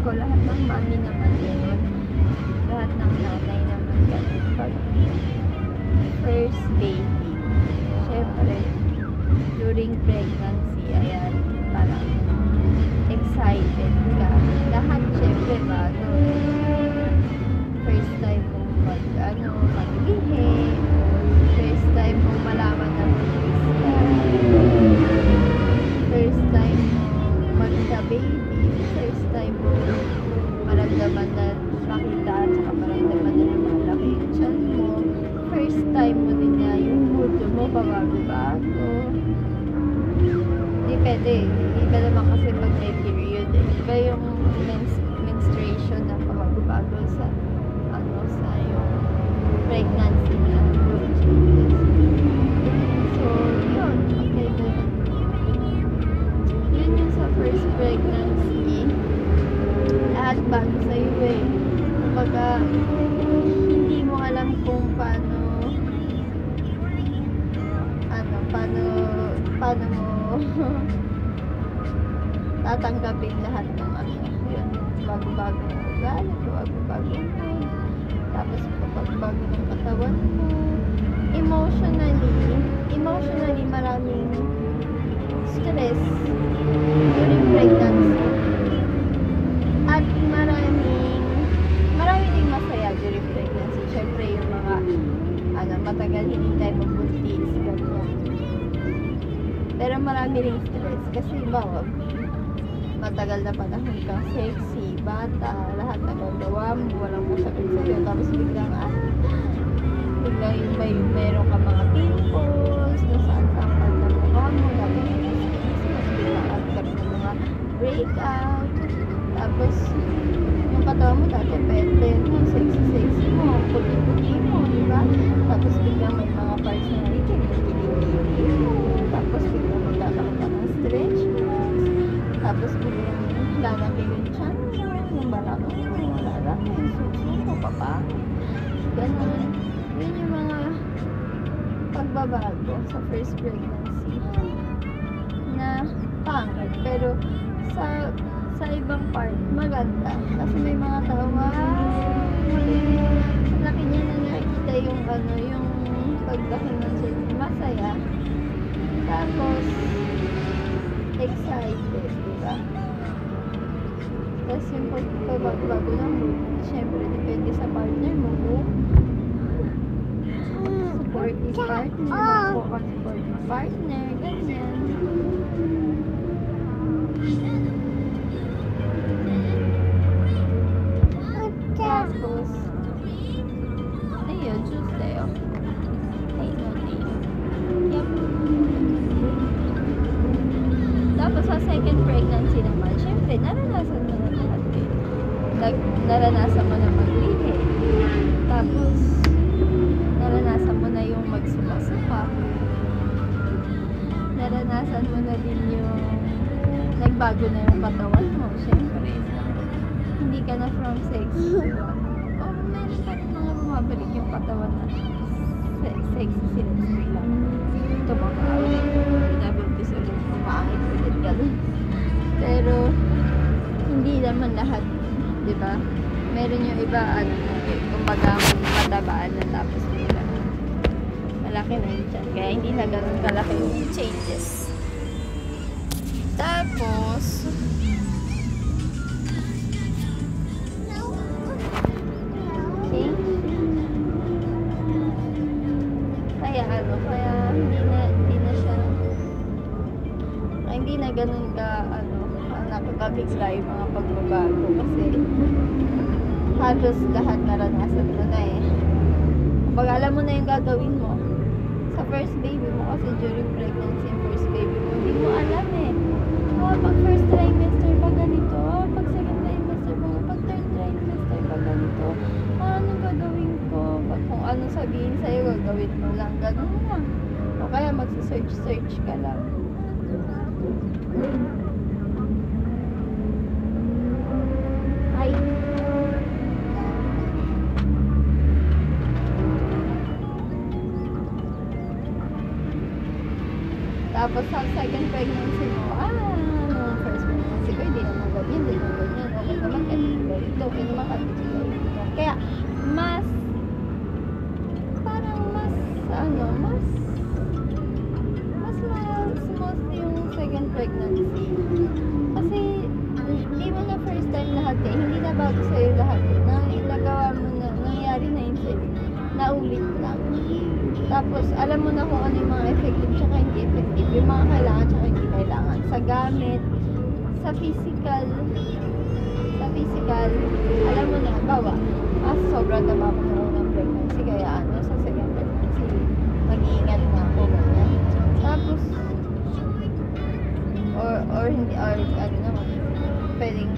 ko, lahat ng mami naman ganun. Lahat ng nanay naman ganun. Pag first baby, syempre, during pregnancy, ayan, parang excited ka. Lahat, syempre, bago. First time mo maglihi, first time mo malaman na buntis ka, first time mo magka-baby, first time mo maramdaman na makita at saka maramdaman na lumalaki yung tiyan mo, first time mo din na yung mood mo pabago-bago. Depende, iba naman kasi pag may period, iba yung menstruation na pabago-bago sa yung pregnancy na mood changes. So, yun, okay din. Yun yung sa first pregnancy, lahat bago sa'yo eh. Kumbaga, hindi mo alam kung paano mo tatanggapin lahat ng yun, bago-bagong ugali, bago-bagong mood, tapos bago ng katawan mo. Emotionally maraming stress during pregnancy. At marami ding masaya during pregnancy. Syempre yung mga matagal hindi tayo mabuntis, ganyan. Pero marami ring stress kasi matagal na panahon kang sexy, bata, lahat nagagawa mo, walang masakit sa'yo, tapos biglang yung meron ka mga pimples, nasaan-saan ka na mukha mo, tapos biglang agkaroon ng mga breakout, tapos yung katawan mo dati pwede mo, sexy mo, puti-puti mo, diba? Tapos biglang may mga parts na kinikili mo, tapos biglang magkakaroon ka ng stretch marks, tapos biglang lalaki yung tiyan mo, yung balakang mo, lalaki yung suso mo, papangit, ganun. Yun yung mga pagbabago sa first pregnancy na pangit, pero sa ibang part maganda kasi may mga tao laki niya na nakikita yung yung paglaki ng tiyan, masaya, tapos excited, diba? Tapos yung pagbabago ng mood, syempre depende sa partner mo kung supportive partner, support partner, ganyan. Tapos ayun, Tuesday, yep. Tapos sa second pregnancy naman, syempre naranasan mo na lahat eh. Naranasan mo na maglihi, tapos naranasan mo na yung magsumasuka, naranasan mo na din yung nagbago na yung katawan mo, syempre hindi ka na from sexy o meron pa rin mga bumabalik yung katawan na sexy sila lang tumakaw, nabuntis ulit, kumangit ulit gano'n. Pero hindi naman lahat, diba? Meron yung iba kumbaga matabaan na tapos malaki na yung tiyan, kaya hindi na gano'n kalaki yung changes. Tapos kaya hindi na ganun ka nakakabigla yung mga pagbabago kasi halos lahat naranasan mo na eh. Pag alam mo na yung gagawin mo sa first baby mo, kasi during pregnancy yung first baby mo, hindi mo alam eh. Pag first trimester pa ganito, pag second trimester pa, pag third trimester pa ganito, anong gagawin ko? Kung anong sabihin sa'yo, gagawin mo lang, ganun lang. O kaya magsa-search ka lang. Ay. Tapos sa second pregnancy mo, nung first pregnancy ko, hindi naman ganyan, okay naman, ko sa'yo lahat. Nagawa mo na, nangyari na yun sa'yo. Naulit lang. Tapos, alam mo na kung ano yung mga effective tsaka hindi effective. Yung mga kailangan tsaka hindi kailangan. Sa gamit, sa physical, alam mo na, bawa, sobrang taba ko na unang pregnancy, kaya sa second pregnancy, mag-iingat na ako, ganyan. Tapos, or hindi, or naman, pwedeng,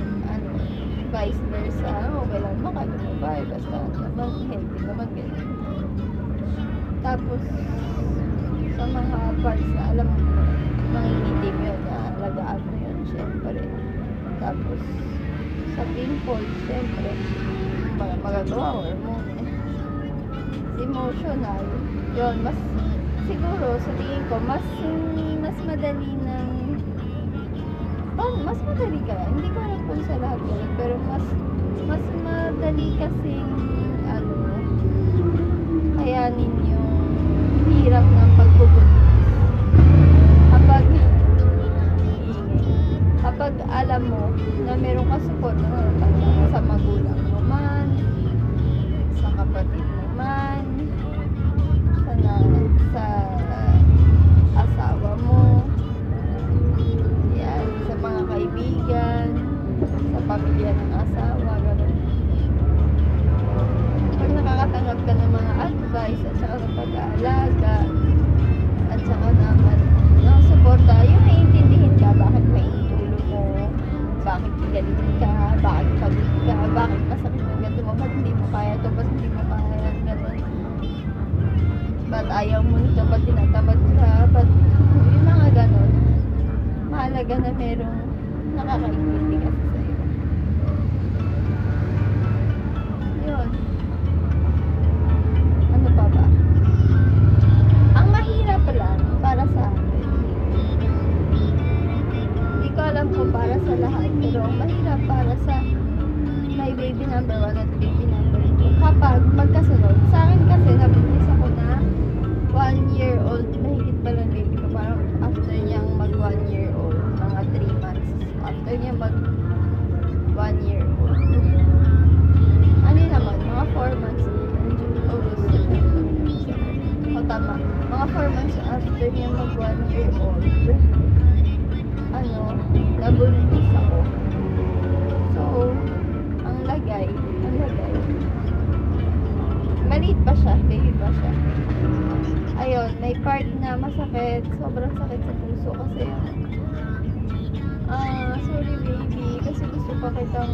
vice versa, okay lang naman, lumabay, basta naman, healthy naman, ganyan. Tapos, sa mga parts na alam mo, mangingitim yun, na alagaan mo yun, syempre. Tapos, sa pimples, syempre, magagawa, hormone. Emotional, yun, siguro, sa tingin ko, mas madali ng, mas madali ka, hindi ko alam kung sa lahat yun, pero mas madali kasing, kayanin yung hirap ng pagbubuntis. Kapag alam mo na meron ka support sa magulang mo man, sa kapatid mo man, sa asawa mo, yan, sa mga kaibigan, sa pamilya ng asawa, gano'n. Pag nakakatanggap ka ng mga advice at saka ng pag-aalaga at saka naman ng suporta, yung naiintindihin ka bakit maitulog mo, bakit galit ka, bakit pagod ka, bakit masakit ang ganito mo, ba't hindi mo kaya to, ba't hindi mo kaya yan, gano'n. Ba't ayaw mo nito, ba't tinatamad ka, ba't yung mga gano'n. Mahalaga na merong nakakaintindi kasi sa'yo. Yun. Ano pa ba? Ang mahirap lang para sa akin. Hindi ko alam kung para sa lahat, pero ang mahirap para sa my baby number 1 at baby number 2. Kapag magkasunod, sa akin kasi nabuntis ako na 1 year old, mahigit pa lang baby ko, parang after niyang mag 1 year old, mga 3 months, after niya mag 1 year old. Ano naman, mga 4 months, August, September, o tama, mga 4 months after niya mag 1 year old, nabuntis ako. So, ang lagay, maliit pa siya, baby pa siya. Ayun, may part na masakit, sobrang sakit sa puso kasi sorry baby, kasi gusto pa kitang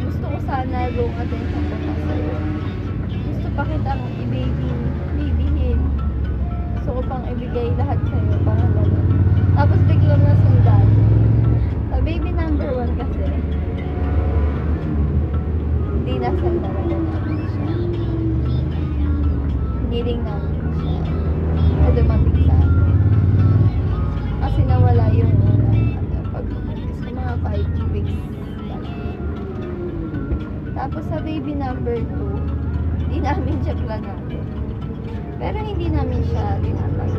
gusto ko sana long attention ko pa sa'yo. Gusto pa kitang babyhin. Gusto ko pang ibigay lahat sa'yo, parang gano'n. Tapos biglang nasundan. Sa baby number 1 kasi, hindi nasal talaga namin siya. Hindi rin namin siya na dumating sa akin. Kasi nawala yung pagbubuntis ko, mga 5 weeks. Tapos sa baby number 2, hindi namin siya planado. Pero hindi namin siya tinatag.